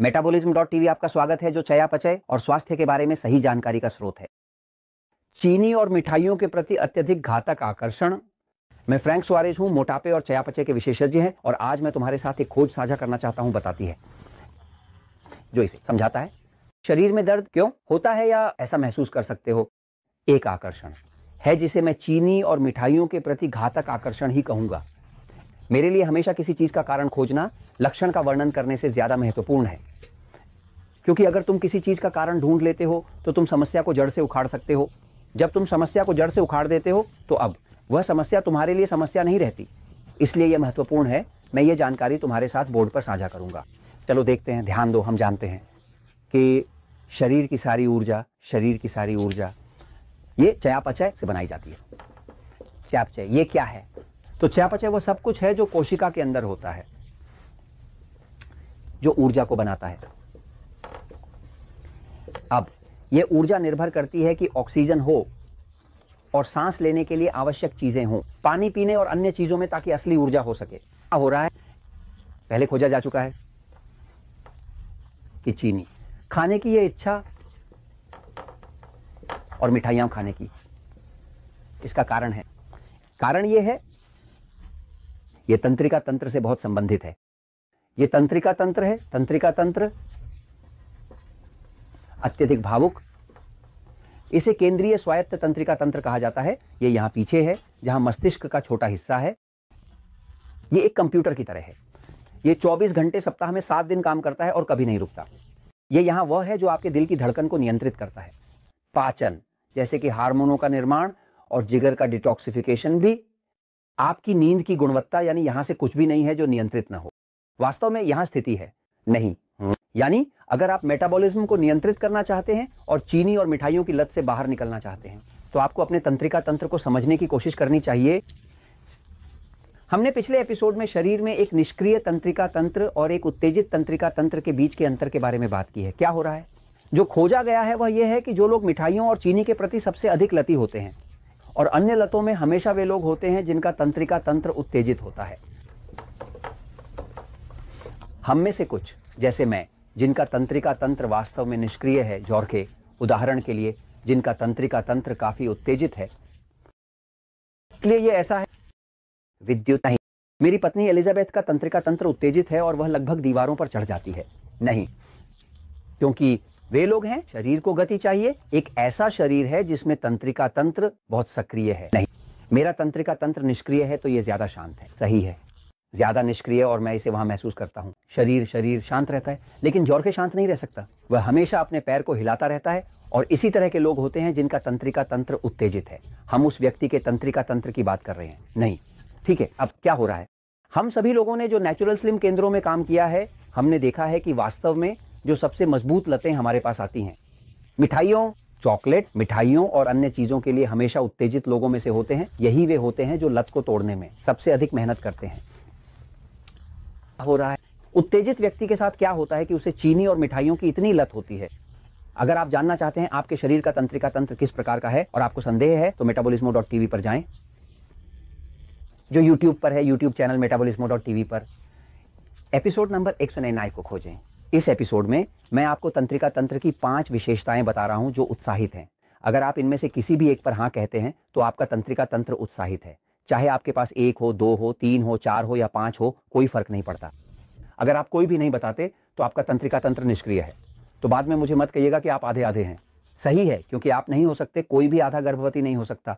मेटाबॉलिज्म.टीवी आपका स्वागत है, जो चयापचय और स्वास्थ्य के बारे में सही जानकारी का स्रोत है। चीनी और मिठाइयों के प्रति अत्यधिक घातक आकर्षण। मैं फ्रैंक सुआरेज हूं, मोटापे और चयापचय के विशेषज्ञ हैं, और आज मैं तुम्हारे साथ एक खोज साझा करना चाहता हूं, बताती है जो इसे समझाता है। शरीर में दर्द क्यों होता है या ऐसा महसूस कर सकते हो? एक आकर्षण है जिसे मैं चीनी और मिठाइयों के प्रति घातक आकर्षण ही कहूंगा। मेरे लिए हमेशा किसी चीज का कारण खोजना लक्षण का वर्णन करने से ज्यादा महत्वपूर्ण है, क्योंकि अगर तुम किसी चीज का कारण ढूंढ लेते हो तो तुम समस्या को जड़ से उखाड़ सकते हो। जब तुम समस्या को जड़ से उखाड़ देते हो तो अब वह समस्या तुम्हारे लिए समस्या नहीं रहती। इसलिए यह महत्वपूर्ण है। मैं ये जानकारी तुम्हारे साथ बोर्ड पर साझा करूंगा। चलो देखते हैं, ध्यान दो। हम जानते हैं कि शरीर की सारी ऊर्जा ये चयापचय से बनाई जाती है। चयापचय ये क्या है? तो चयापचय वो सब कुछ है जो कोशिका के अंदर होता है, जो ऊर्जा को बनाता है। अब यह ऊर्जा निर्भर करती है कि ऑक्सीजन हो और सांस लेने के लिए आवश्यक चीजें हों, पानी पीने और अन्य चीजों में, ताकि असली ऊर्जा हो सके। क्या हो रहा है? पहले खोजा जा चुका है कि चीनी खाने की ये इच्छा और मिठाइयां खाने की, इसका कारण है। कारण ये है, ये तंत्रिका तंत्र से बहुत संबंधित है। ये तंत्रिका तंत्र है। तंत्रिका तंत्र अत्यधिक भावुक, इसे केंद्रीय स्वायत्त तंत्रिका तंत्र कहा जाता है। ये यहां पीछे है, जहां मस्तिष्क का छोटा हिस्सा है। ये एक कंप्यूटर की तरह है। ये 24 घंटे सप्ताह में 7 दिन काम करता है और कभी नहीं रुकता। ये यहां वह है जो आपके दिल की धड़कन को नियंत्रित करता है। पाचन, जैसे कि हार्मोनों का निर्माण और जिगर का डिटॉक्सिफिकेशन भी। आपकी नींद की गुणवत्ता, यानी यहां से कुछ भी नहीं है जो नियंत्रित ना हो। वास्तव में यहां स्थिति है नहीं। यानी अगर आप मेटाबॉलिज्म को नियंत्रित करना चाहते हैं और चीनी और मिठाइयों की लत से बाहर निकलना चाहते हैं, तो आपको अपने तंत्रिका तंत्र को समझने की कोशिश करनी चाहिए। हमने पिछले एपिसोड में शरीर में एक निष्क्रिय तंत्रिका तंत्र और एक उत्तेजित तंत्रिका तंत्र के बीच के अंतर के बारे में बात की है। क्या हो रहा है? जो खोजा गया है वह यह है कि जो लोग मिठाइयों और चीनी के प्रति सबसे अधिक लती होते हैं, और अन्य लतों में हमेशा वे लोग होते हैं जिनका तंत्रिका तंत्र उत्तेजित होता है। हम में से कुछ, जैसे मैं, जिनका तंत्रिका तंत्र वास्तव में निष्क्रिय है, जॉर्के उदाहरण के लिए, जिनका तंत्रिका तंत्र काफी उत्तेजित है, इसलिए ये ऐसा है। विद्युत नहीं। मेरी पत्नी एलिजाबेथ का तंत्रिका तंत्र उत्तेजित है और वह लगभग दीवारों पर चढ़ जाती है। नहीं, क्योंकि वे लोग हैं, शरीर को गति चाहिए। एक ऐसा शरीर है जिसमें तंत्रिका तंत्र बहुत सक्रिय है। नहीं, मेरा तंत्रिका तंत्र निष्क्रिय है, तो यह ज्यादा शांत है। सही है, ज्यादा निष्क्रिय, और मैं इसे वहां महसूस करता हूं। शरीर शांत रहता है, लेकिन जॉर्के शांत नहीं रह सकता। वह हमेशा अपने पैर को हिलाता रहता है। और इसी तरह के लोग होते हैं जिनका तंत्रिका तंत्र उत्तेजित है। हम उस व्यक्ति के तंत्रिका तंत्र की बात कर रहे हैं। नहीं, ठीक है। अब क्या हो रहा है? हम सभी लोगों ने जो नेचुरल स्लिम केंद्रों में काम किया है, हमने देखा है कि वास्तव में जो सबसे मजबूत लतें हमारे पास आती हैं, मिठाइयों, चॉकलेट, मिठाइयों और अन्य चीजों के लिए हमेशा उत्तेजित लोगों में से होते हैं। यही वे होते हैं जो लत को तोड़ने में सबसे अधिक मेहनत करते हैं। हो रहा है, उत्तेजित व्यक्ति के साथ क्या होता है कि उसे चीनी और मिठाइयों की इतनी लत होती है। अगर आप जानना चाहते हैं आपके शरीर का तंत्रिका तंत्र किस प्रकार का है और आपको संदेह है, तो मेटाबॉलिज्म.टीवी पर जाएं, जो यूट्यूब पर है। यूट्यूब चैनल मेटाबॉलिज्म.टीवी पर एपिसोड नंबर 199 को खोजें। इस एपिसोड में मैं आपको तंत्रिका तंत्र की 5 विशेषताएं बता रहा हूं जो उत्साहित हैं। अगर आप इनमें से किसी भी एक पर हां कहते हैं, तो आपका तंत्रिका तंत्र उत्साहित है। चाहे आपके पास 1 हो, 2 हो, 3 हो, 4 हो या 5 हो, कोई फर्क नहीं पड़ता। अगर आप कोई भी नहीं बताते, तो आपका तंत्रिका तंत्र निष्क्रिय है। तो बाद में मुझे मत कहिएगा कि आप आधे आधे हैं। सही है, क्योंकि आप नहीं हो सकते। कोई भी आधा गर्भवती नहीं हो सकता।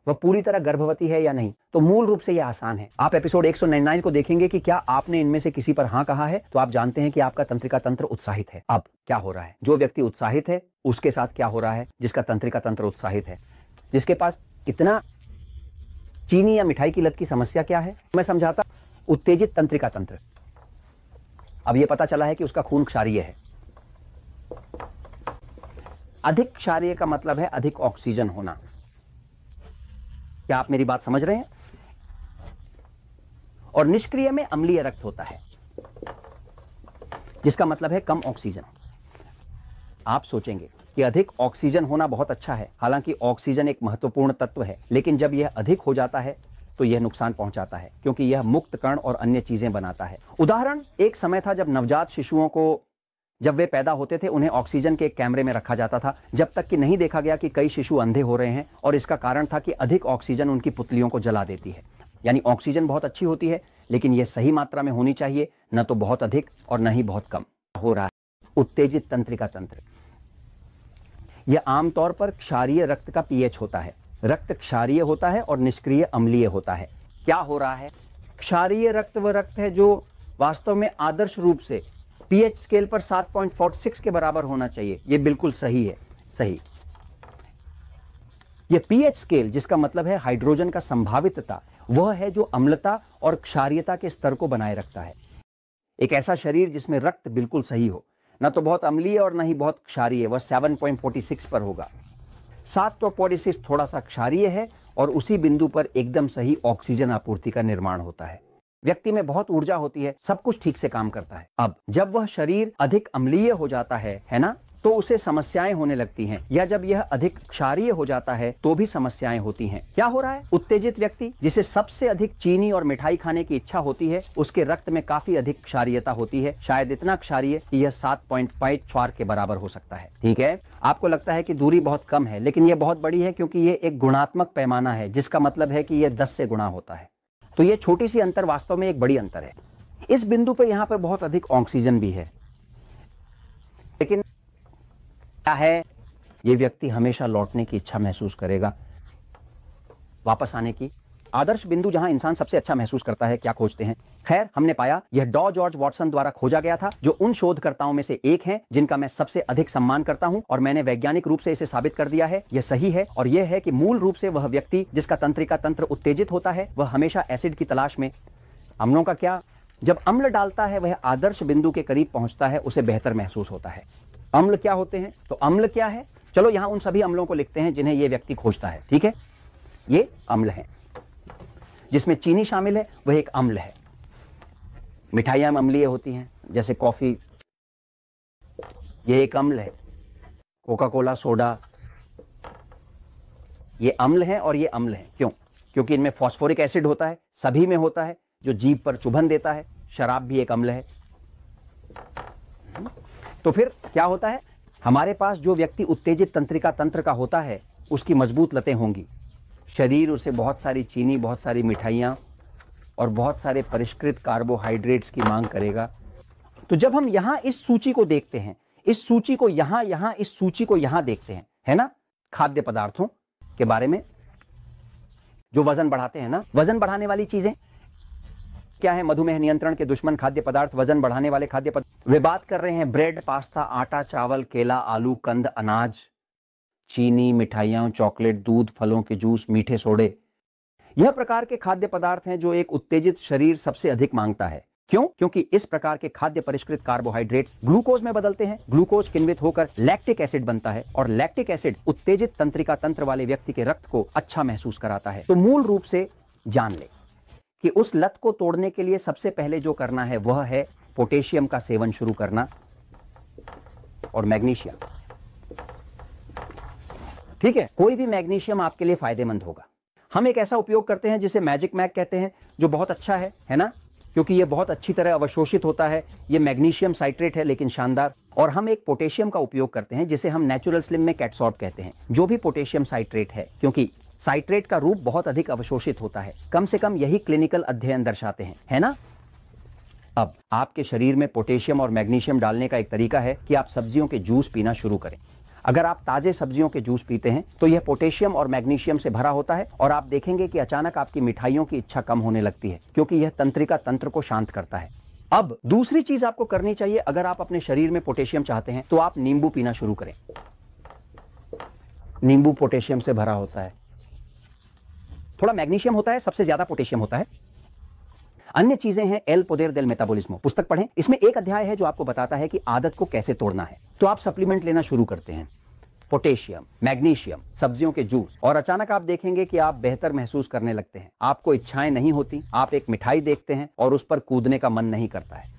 वह पूरी तरह गर्भवती है या नहीं। तो मूल रूप से यह आसान है। आप एपिसोड 199 को देखेंगे कि क्या आपने इनमें से किसी पर हां कहा है, तो आप जानते हैं कि आपका तंत्रिका तंत्र उत्साहित है। अब क्या हो रहा है? जो व्यक्ति उत्साहित है, उसके साथ क्या हो रहा है? जिसका तंत्रिका तंत्र उत्साहित है, जिसके पास इतना चीनी या मिठाई की लत की समस्या क्या है, मैं समझाता। उत्तेजित तंत्रिका तंत्र। अब यह पता चला है कि उसका खून क्षारीय है। अधिक क्षारीय का मतलब है अधिक ऑक्सीजन होना। क्या आप मेरी बात समझ रहे हैं? और निष्क्रिय में अम्लीय रक्त होता है, जिसका मतलब है कम ऑक्सीजन। आप सोचेंगे कि अधिक ऑक्सीजन होना बहुत अच्छा है। हालांकि ऑक्सीजन एक महत्वपूर्ण तत्व है, लेकिन जब यह अधिक हो जाता है तो यह नुकसान पहुंचाता है, क्योंकि यह मुक्त कण और अन्य चीजें बनाता है। उदाहरण, एक समय था जब नवजात शिशुओं को जब वे पैदा होते थे उन्हें ऑक्सीजन के एक कैमरे में रखा जाता था, जब तक कि नहीं देखा गया कि कई शिशु अंधे हो रहे हैं, और इसका कारण था कि अधिक ऑक्सीजन उनकी पुतलियों को जला देती है। यानी ऑक्सीजन बहुत अच्छी होती है, लेकिन यह सही मात्रा में होनी चाहिए, न तो बहुत अधिक और न ही बहुत कम। हो रहा है उत्तेजित तंत्रिका तंत्र। यह आमतौर पर क्षारीय रक्त का पीएच होता है। रक्त क्षारीय होता है और निष्क्रिय अम्लीय होता है। क्या हो रहा है? क्षारीय रक्त वह रक्त है जो वास्तव में आदर्श रूप से पीएच स्केल पर 7.46 के बराबर होना चाहिए। यह बिल्कुल सही है, सही। यह पीएच स्केल, जिसका मतलब है हाइड्रोजन का संभावितता, वह है जो अम्लता और क्षारीयता के स्तर को बनाए रखता है। एक ऐसा शरीर जिसमें रक्त बिल्कुल सही हो, ना तो बहुत अम्लीय और ना ही बहुत क्षारीय, वह 7.46 पर होगा। 7.46 थोड़ा सा क्षारीय है और उसी बिंदु पर एकदम सही ऑक्सीजन आपूर्ति का निर्माण होता है। व्यक्ति में बहुत ऊर्जा होती है, सब कुछ ठीक से काम करता है। अब जब वह शरीर अधिक अम्लीय हो जाता है ना, तो उसे समस्याएं होने लगती हैं, या जब यह अधिक क्षारीय हो जाता है तो भी समस्याएं होती हैं। क्या हो रहा है? उत्तेजित व्यक्ति जिसे सबसे अधिक चीनी और मिठाई खाने की इच्छा होती है, उसके रक्त में काफी अधिक क्षारीयता होती है, शायद इतना क्षारीय कि यह 7.54 के बराबर हो सकता है। ठीक है, आपको लगता है कि दूरी बहुत कम है, लेकिन यह बहुत बड़ी है, क्योंकि यह एक गुणात्मक पैमाना है, जिसका मतलब है कि यह 10 से गुणा होता है। तो यह छोटी सी अंतर वास्तव में एक बड़ी अंतर है। इस बिंदु पर यहां पर बहुत अधिक ऑक्सीजन भी है, लेकिन क्या है, यह व्यक्ति हमेशा लौटने की इच्छा महसूस करेगा, वापस आने की। आदर्श बिंदु जहां इंसान सबसे अच्छा महसूस करता है, क्या खोजते हैं? खैर, हमने पाया यह डॉ जॉर्ज वाटसन द्वारा खोजा गया था, जो उन शोधकर्ताओं में से एक हैं जिनका मैं सबसे अधिक सम्मान करता हूं, और मैंने वैज्ञानिक रूप से इसे साबित कर दिया है। यह सही है, और यह है कि मूल रूप से वह व्यक्ति जिसका तंत्रिका तंत्र उत्तेजित होता है, वह हमेशा एसिड की तलाश में। अम्लों का क्या? जब अम्ल डालता है, वह आदर्श बिंदु के करीब पहुंचता है, उसे बेहतर महसूस होता है। अम्ल क्या होते हैं? तो अम्ल क्या है? चलो यहां उन सभी अम्लों को लिखते हैं जिन्हें यह व्यक्ति खोजता है। ठीक है, ये अम्ल है। जिसमें चीनी शामिल है वह एक अम्ल है। मिठाइयां अम्लीय होती हैं, जैसे कॉफी, यह एक अम्ल है। कोका कोला, सोडा, ये अम्ल है और ये अम्ल है। क्यों? क्योंकि इनमें फास्फोरिक एसिड होता है, सभी में होता है, जो जीभ पर चुभन देता है। शराब भी एक अम्ल है। तो फिर क्या होता है? हमारे पास जो व्यक्ति उत्तेजित तंत्रिका तंत्र का होता है, उसकी मजबूत लतें होंगी। शरीर उसे बहुत सारी चीनी, बहुत सारी मिठाइयाँ और बहुत सारे परिष्कृत कार्बोहाइड्रेट्स की मांग करेगा। तो जब हम यहाँ इस सूची को देखते हैं, इस सूची को यहाँ इस सूची को यहाँ देखते हैं, है ना, खाद्य पदार्थों के बारे में जो वजन बढ़ाते हैं ना, वजन बढ़ाने वाली चीजें क्या है? मधुमेह नियंत्रण के दुश्मन खाद्य पदार्थ, वजन बढ़ाने वाले खाद्य पदार्थ। वे बात कर रहे हैं ब्रेड, पास्ता, आटा, चावल, केला, आलू, कंद, अनाज, चीनी, मिठाइयां, चॉकलेट, दूध, फलों के जूस, मीठे सोडे। यह प्रकार के खाद्य पदार्थ हैं जो एक उत्तेजित शरीर सबसे अधिक मांगता है। क्यों? क्योंकि इस प्रकार के खाद्य परिष्कृत कार्बोहाइड्रेट्स ग्लूकोज में बदलते हैं। ग्लूकोज किण्वित होकर लैक्टिक एसिड बनता है, और लैक्टिक एसिड उत्तेजित तंत्रिका तंत्र वाले व्यक्ति के रक्त को अच्छा महसूस कराता है। तो मूल रूप से जान ले कि उस लत को तोड़ने के लिए सबसे पहले जो करना है वह है पोटेशियम का सेवन शुरू करना और मैग्नीशियम। ठीक है, कोई भी मैग्नीशियम आपके लिए फायदेमंद होगा। हम एक ऐसा उपयोग करते हैं जिसे मैजिक मैग कहते हैं, जो बहुत अच्छा है ना, क्योंकि यह बहुत अच्छी तरह अवशोषित होता है। यह मैग्नीशियम साइट्रेट है, लेकिन शानदार। और हम एक पोटेशियम का उपयोग करते हैं जिसे हम नेचुरल स्लिम में कैटसॉर्ब कहते हैं, जो भी पोटेशियम साइट्रेट है, क्योंकि साइट्रेट का रूप बहुत अधिक अवशोषित होता है। कम से कम यही क्लिनिकल अध्ययन दर्शाते हैं, है ना। अब आपके शरीर में पोटेशियम और मैग्नीशियम डालने का एक तरीका है कि आप सब्जियों के जूस पीना शुरू करें। अगर आप ताजे सब्जियों के जूस पीते हैं तो यह पोटेशियम और मैग्नीशियम से भरा होता है, और आप देखेंगे कि अचानक आपकी मिठाइयों की इच्छा कम होने लगती है, क्योंकि यह तंत्रिका तंत्र को शांत करता है। अब दूसरी चीज आपको करनी चाहिए, अगर आप अपने शरीर में पोटेशियम चाहते हैं तो आप नींबू पीना शुरू करें। नींबू पोटेशियम से भरा होता है, थोड़ा मैग्नीशियम होता है, सबसे ज्यादा पोटेशियम होता है। अन्य चीजें हैं एल पोदेर देल मेटाबॉलिज्मो, पुस्तक पढ़ें। इसमें एक अध्याय है जो आपको बताता है कि आदत को कैसे तोड़ना है। तो आप सप्लीमेंट लेना शुरू करते हैं, पोटेशियम, मैग्नीशियम, सब्जियों के जूस, और अचानक आप देखेंगे कि आप बेहतर महसूस करने लगते हैं। आपको इच्छाएं नहीं होती, आप एक मिठाई देखते हैं और उस पर कूदने का मन नहीं करता है।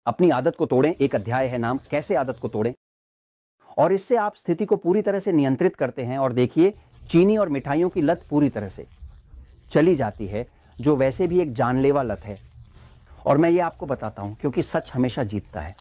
अपनी आदत को तोड़ें, एक अध्याय है, नाम कैसे आदत को तोड़ें, और इससे आप स्थिति को पूरी तरह से नियंत्रित करते हैं। और देखिए, चीनी और मिठाइयों की लत पूरी तरह से चली जाती है, जो वैसे भी एक जानलेवा लत है। और मैं ये आपको बताता हूं, क्योंकि सच हमेशा जीतता है।